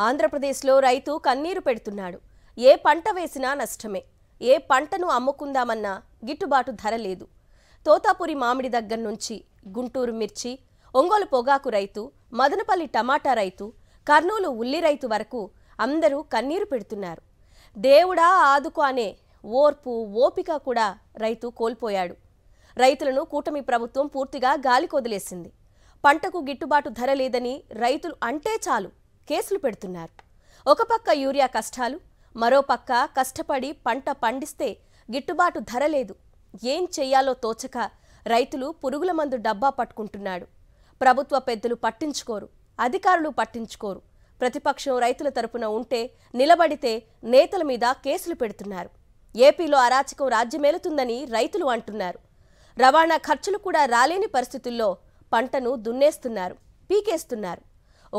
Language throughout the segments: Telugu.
ఆంధ్రప్రదేశ్లో రైతు కన్నీరు పెడుతున్నాడు. ఏ పంట వేసినా నష్టమే. ఏ పంటను అమ్ముకుందామన్నా గిట్టుబాటు ధర లేదు. తోతాపురి మామిడి దగ్గర నుంచి గుంటూరు మిర్చి, ఒంగోలు పొగాకు రైతు, మదనపల్లి టమాటా రైతు, కర్నూలు ఉల్లి రైతు వరకు అందరూ కన్నీరు పెడుతున్నారు. దేవుడా ఆదుకో అనే ఓర్పు, ఓపిక కూడా రైతు కోల్పోయాడు. రైతులను కూటమి ప్రభుత్వం పూర్తిగా గాలికొదిలేసింది. పంటకు గిట్టుబాటు ధర లేదని రైతులు అంటే చాలు కేసులు పెడుతున్నారు. ఒక పక్క యూరియా కష్టాలు, మరో పక్క కష్టపడి పంట పండిస్తే గిట్టుబాటు ధర లేదు. ఏం చెయ్యాలో తోచక రైతులు పురుగుల మందు డబ్బా పట్టుకుంటున్నాడు. ప్రభుత్వ పెద్దలు పట్టించుకోరు, అధికారులు పట్టించుకోరు. ప్రతిపక్షం రైతుల తరపున ఉంటే నిలబడితే నేతల మీద కేసులు పెడుతున్నారు. ఏపీలో అరాచకం రాజ్యమేలుతుందని రైతులు అంటున్నారు. రవాణా ఖర్చులు కూడా రాలేని పరిస్థితుల్లో పంటను దున్నేస్తున్నారు, పీకేస్తున్నారు.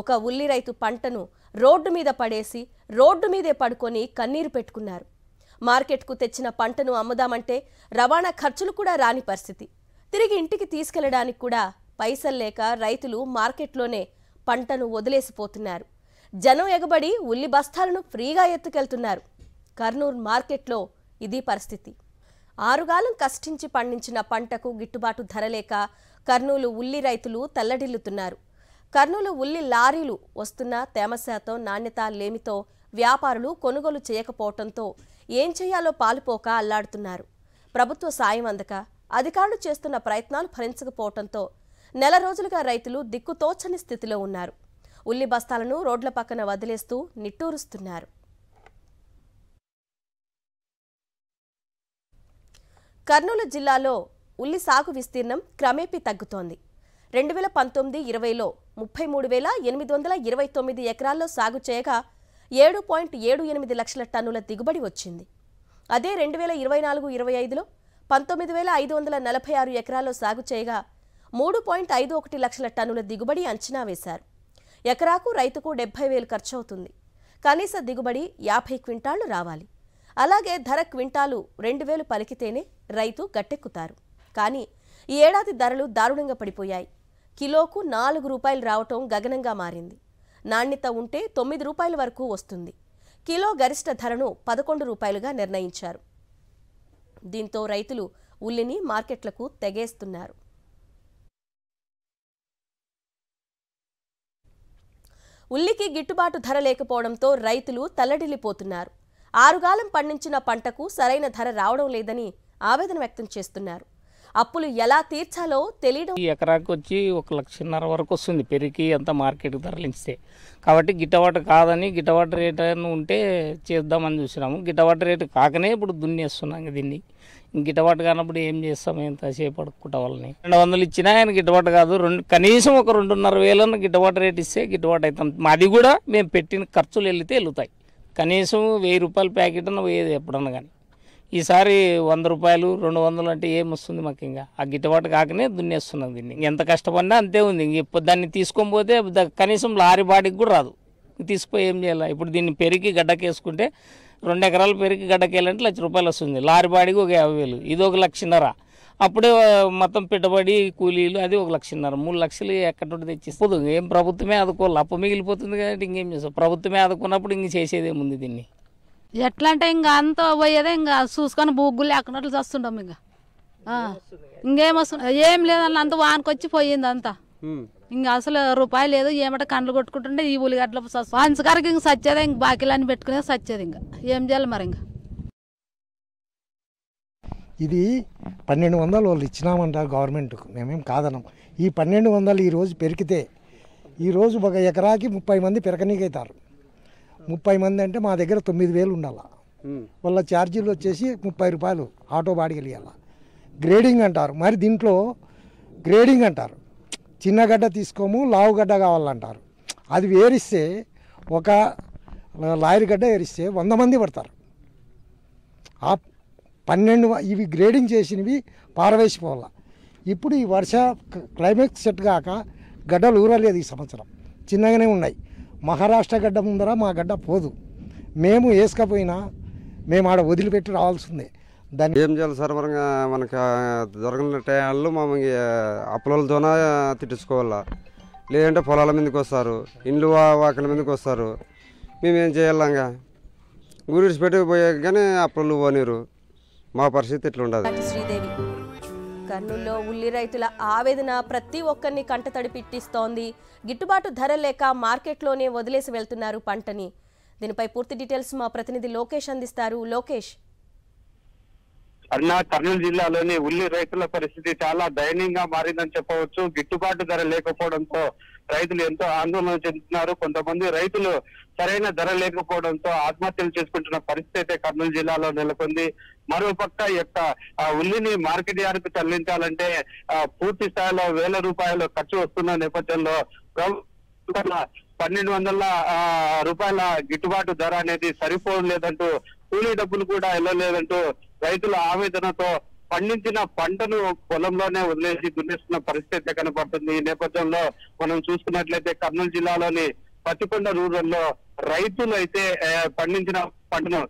ఒక ఉల్లి రైతు పంటను రోడ్డు మీద పడేసి రోడ్డు మీదే పడుకొని కన్నీరు పెట్టుకున్నారు. మార్కెట్కు తెచ్చిన పంటను అమ్ముదామంటే రవాణా ఖర్చులు కూడా రాని పరిస్థితి. తిరిగి ఇంటికి తీసుకెళ్లడానికి కూడా పైసలు లేక రైతులు మార్కెట్లోనే పంటను వదిలేసిపోతున్నారు. జనం ఎగబడి ఉల్లి బస్తాలను ఫ్రీగా ఎత్తుకెళ్తున్నారు. కర్నూలు మార్కెట్లో ఇది పరిస్థితి. ఆరుగాలం కష్టించి పండించిన పంటకు గిట్టుబాటు ధర లేక కర్నూలు ఉల్లి రైతులు తల్లడిల్లుతున్నారు. కర్నూలు ఉల్లి లారీలు వస్తున్న తేమ శాతం, నాణ్యత లేమితో వ్యాపారులు కొనుగోలు చేయకపోవడంతో ఏం చేయాలో పాలుపోక అల్లాడుతున్నారు. ప్రభుత్వ సాయం అందక అధికారులు చేస్తున్న ప్రయత్నాలు ఫలించకపోవడంతో నెల రోజులుగా రైతులు దిక్కుతోచని స్థితిలో ఉన్నారు. ఉల్లి బస్తాలను రోడ్ల పక్కన వదిలేస్తూ నిట్టూరుస్తున్నారు. కర్నూలు జిల్లాలో ఉల్లి సాగు విస్తీర్ణం క్రమేపీ తగ్గుతోంది. 2019-20లో 33,829 ఎకరాల్లో సాగు చేయగా 7.78 లక్షల టన్నుల దిగుబడి వచ్చింది. అదే 2024-25లో 19,546 ఎకరాల్లో సాగు చేయగా 3.51 లక్షల టన్నుల దిగుబడి అంచనా వేశారు. ఎకరాకు రైతుకు 70,000 ఖర్చు అవుతుంది. కనీస దిగుబడి 50 క్వింటాళ్లు రావాలి. అలాగే ధర క్వింటాలు 2,000 పలికితేనే రైతు గట్టెక్కుతారు. కానీ ఈ ఏడాది ధరలు దారుణంగా పడిపోయాయి. కిలోకు 4 రూపాయలు రావటం గగనంగా మారింది. నాణ్యత ఉంటే 9 రూపాయల వరకు వస్తుంది. కిలో గరిష్ట ధరను 11 రూపాయలుగా నిర్ణయించారు. దీంతో రైతులు ఉల్లిని మార్కెట్లకు తెగేస్తున్నారు. ఉల్లికి గిట్టుబాటు ధర లేకపోవడంతో రైతులు తల్లడిల్లిపోతున్నారు. ఆరుగాలం పండించిన పంటకు సరైన ధర రావడం లేదని ఆవేదన వ్యక్తం చేస్తున్నారు. అప్పులు ఎలా తీర్చాలో తెలియడం. ఎకరాకు వచ్చి 1,50,000 వరకు వస్తుంది పెరిగి అంత మార్కెట్ తరలించితే. కాబట్టి గిట్టబాటు కాదని గిట్టబాటు రేట్ అని ఉంటే చేద్దామని చూసినాము. గిట్టబాటు రేటు కాకనే ఇప్పుడు దున్నేస్తున్నాం. దీన్ని గిట్టబాటు కానప్పుడు ఏం చేస్తాం? ఎంతసేపు అడుక్కుంటా వాళ్ళని 200 ఇచ్చినా ఆయన గిట్టబాటు కాదు. కనీసం ఒక 2,500 గిట్టబాటు రేట్ ఇస్తే గిట్టబాటు అవుతాం. అది కూడా మేము పెట్టిన ఖర్చులు వెళ్తాయి. కనీసం 1,000 రూపాయల ప్యాకెట్ అన్న పోయేది ఎప్పుడన్నా. కానీ ఈసారి 100 రూపాయలు 200 అంటే ఏమొస్తుంది మాకు? ఇంకా ఆ గిట్టుబాటు కాకనే దున్నేస్తున్నాం. దీన్ని ఎంత కష్టపడినా అంతే ఉంది. ఇప్పుడు దాన్ని తీసుకొని పోతే కనీసం లారీ బాడీకి కూడా రాదు. తీసుకుపోయి ఏం చేయాలి? ఇప్పుడు దీన్ని పెరిగి గడ్డకేసుకుంటే 2 ఎకరాలు పెరిగి గడ్డకేయాలంటే 1,00,000 రూపాయలు వస్తుంది. లారీ బాడీకి ఒక 50,000, ఇది 1,50,000. అప్పుడే మొత్తం పెట్టుబడి కూలీలు అది 1,50,000. 3 లక్షలు ఎక్కడి తెచ్చిపోదు. ఏం ప్రభుత్వమే ఆదుకోవాలి. అప్పు మిగిలిపోతుంది కాబట్టి ఇంకేం చేస్తాం? ప్రభుత్వమే ఆదుకున్నప్పుడు ఇంక చేసేదేముంది దీన్ని? ఎట్లా అంటే ఇంకా అంత పోయేదే, ఇంకా చూసుకొని బూగ్గులు లేకున్నట్లు చేస్తుంటాం. ఇంకేమొస్తుంది? ఏం లేదన్న అంత వానకొచ్చి పోయింది అంతా. ఇంకా అసలు రూపాయి లేదు. ఏమంటే కండ్లు కొట్టుకుంటుంటే ఈ ఉల్లిగడ్డల పంచకారకి ఇంక సచ్చేదే. ఇంక బాకీలన్నీ పెట్టుకునే సచ్చేది. ఇంకా ఏం చేయాలి మరి? ఇంకా ఇది 1,200 వాళ్ళు ఇచ్చినామంటారు గవర్నమెంట్కు. మేమేం కాదన్నాం. ఈ 1,200 ఈరోజు పెరిగితే ఈరోజు ఒక ఎకరాకి 30 మంది పెరకనీకవుతారు. 30 మంది అంటే మా దగ్గర 9,000 ఉండాలి. వాళ్ళ ఛార్జీలు వచ్చేసి 30 రూపాయలు ఆటో బాడిగలు ఇవ్వాలి. గ్రేడింగ్ అంటారు. మరి దీంట్లో గ్రేడింగ్ అంటారు. చిన్న గడ్డ తీసుకోము, లావు గడ్డ కావాలంటారు. అది వేరిస్తే ఒక లారీ గడ్డ వేరిస్తే 100 మంది పడతారు. ఆ 12 ఇవి గ్రేడింగ్ చేసినవి పారవేసిపోవాలి. ఇప్పుడు ఈ వర్ష క్లైమేట్ సెట్ కాక గడ్డలు ఊరలేదు. ఈ సంవత్సరం చిన్నగానే ఉన్నాయి. మహారాష్ట్ర గడ్డ ముందర మా గడ్డ పోదు. మేము వేసుకపోయినా మేము ఆడ వదిలిపెట్టి రావాల్సిందే. దాన్ని ఏం చేయాలి సార్? మనకి దొరకని టైంలో మమ్మల్ని అప్పులతోనే తిట్టించుకోవాలా. లేదంటే పొలాల మీదకి వస్తారు, ఇండ్లు వాకిల మీదకి వస్తారు. మేమేం చేయాలంగా ఊరిసి పెట్టిపోయాక కానీ అప్పులు పోనీరు మా పరిస్థితి ఇట్లా ఉండదు. శ్రీదేవి కర్నూలులో ఉల్లి రైతుల ఆవేదన ప్రతి ఒక్కరిని కంటతడి పెట్టిస్తోంది. గిట్టుబాటు ధర లేక మార్కెట్లోనే వదిలేసి వెళ్తున్నారు పంటని. దీనిపై పూర్తి డీటెయిల్స్ మా ప్రతినిధి లోకేష్ అందిస్తారు. లోకేష్. కర్నూలు జిల్లాలోని ఉల్లి రైతుల పరిస్థితి చాలా దయనీయంగా మారిందని చెప్పవచ్చు. గిట్టుబాటు ధర లేకపోవడంతో రైతులు ఎంతో ఆందోళన చెందుతున్నారు. కొంతమంది రైతులు సరైన ధర లేకపోవడంతో ఆత్మహత్యలు చేసుకుంటున్న పరిస్థితి అయితే కర్నూలు జిల్లాలో నెలకొంది. మరోపక్క యొక్క ఉల్లిని మార్కెట్ యార్డ్కు తరలించాలంటే పూర్తి స్థాయిలో వేల రూపాయలు ఖర్చు వస్తున్న నేపథ్యంలో 1200 రూపాయల గిట్టుబాటు ధర అనేది సరిపోలేదంటూ కూలీ డబ్బులు కూడా వెళ్ళలేదంటూ రైతుల ఆవేదనతో పండించిన పంటను పొలంలోనే వదిలేసి దున్నేస్తున్న పరిస్థితి కనపడుతుంది. ఈ నేపథ్యంలో మనం చూసుకున్నట్లయితే కర్నూలు జిల్లాలోని పత్తికొండ రూరల్లో రైతులు అయితే పండించిన పంటను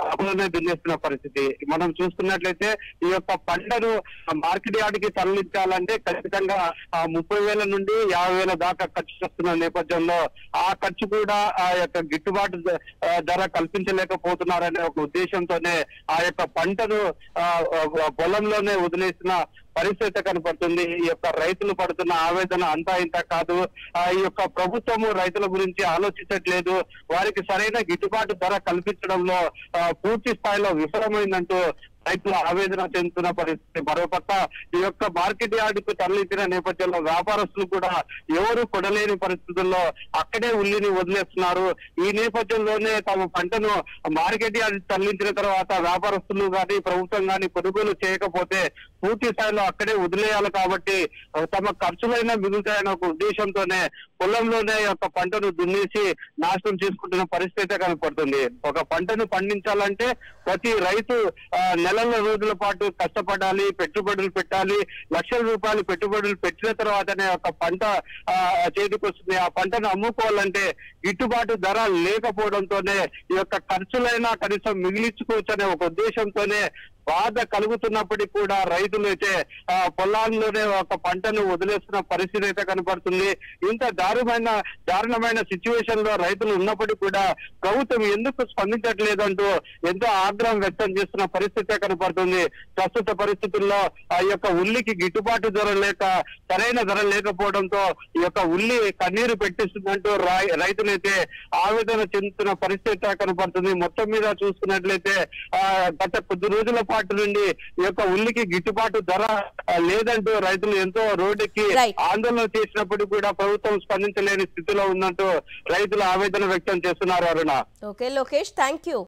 అప్పులోనే దున్నేస్తున్న పరిస్థితి మనం చూసుకున్నట్లయితే ఈ యొక్క పంటను మార్కెట్ యార్డ్కి తరలించాలంటే ఖచ్చితంగా 30,000 నుండి 50,000 దాకా ఖర్చు చేస్తున్న నేపథ్యంలో ఆ ఖర్చు కూడా ఆ యొక్క గిట్టుబాటు ధర కల్పించలేకపోతున్నారనే ఒక ఉద్దేశంతోనే ఆ యొక్క పంటను పొలంలోనే వదిలేసిన పరిస్థితి కనపడుతుంది. ఈ యొక్క రైతులు పడుతున్న ఆవేదన అంతా ఇంత కాదు. ఈ యొక్క ప్రభుత్వము రైతుల గురించి ఆలోచించట్లేదు, వారికి సరైన గిట్టుబాటు ధర కల్పించడంలో పూర్తి స్థాయిలో విఫలమైందంటూ రైతులు ఆవేదన చెందుతున్న పరిస్థితి. మరోపక్క ఈ యొక్క మార్కెట్ యార్డుకు తరలించిన నేపథ్యంలో వ్యాపారస్తులు కూడా ఎవరు కొనలేని పరిస్థితుల్లో అక్కడే ఉల్లిని వదిలేస్తున్నారు. ఈ నేపథ్యంలోనే తమ పంటను మార్కెట్ యార్డు తరలించిన తర్వాత వ్యాపారస్తులు కానీ ప్రభుత్వం కానీ కొనుగోలు చేయకపోతే పూర్తి స్థాయిలో అక్కడే వదిలేయాలి కాబట్టి తమ ఖర్చులైనా మిగులుతాయన్న ఒక ఉద్దేశంతోనే పొలంలోనే యొక్క పంటను దున్నేసి నాశనం చేసుకుంటున్న పరిస్థితి కనపడుతుంది. ఒక పంటను పండించాలంటే ప్రతి రైతు నెలల రోజుల పాటు కష్టపడాలి, పెట్టుబడులు పెట్టాలి, లక్షల రూపాయలు పెట్టుబడులు పెట్టిన తర్వాతనే ఒక పంట చేతికి వస్తుంది. ఆ పంటను అమ్ముకోవాలంటే గిట్టుబాటు ధర లేకపోవడంతోనే ఈ యొక్క ఖర్చులైనా కనీసం మిగిలించుకోవచ్చు అనే ఒక ఉద్దేశంతోనే బాధ కలుగుతున్నప్పటికీ కూడా రైతులు అయితే పొలాల్లోనే ఒక పంటను వదిలేస్తున్న పరిస్థితి అయితే కనపడుతుంది. ఇంత దారుణమైన సిచ్యువేషన్ లో రైతులు ఉన్నప్పటికీ కూడా ప్రభుత్వం ఎందుకు స్పందించట్లేదంటూ ఎంతో ఆగ్రహం వ్యక్తం చేస్తున్న పరిస్థితి కనపడుతుంది. ప్రస్తుత పరిస్థితుల్లో ఆ యొక్క ఉల్లికి గిట్టుబాటు ధర లేక సరైన ధర లేకపోవడంతో ఈ యొక్క ఉల్లి కన్నీరు పెట్టిస్తుందంటూ రైతులైతే ఆవేదన చెందుతున్న పరిస్థితి కనపడుతుంది. మొత్తం మీద చూసుకున్నట్లయితే గత కొద్ది రోజుల పాటు నుండి ఈ యొక్క ఉల్లికి గిట్టుబాటు ధర లేదంటూ రైతులు ఎంతో రోడ్డుకి ఆందోళన చేసినప్పటికీ కూడా ప్రభుత్వం స్పందించలేని స్థితిలో ఉందంటూ రైతులు ఆవేదన వ్యక్తం చేస్తున్నారు. Aruna. Okay Lokesh, thank you.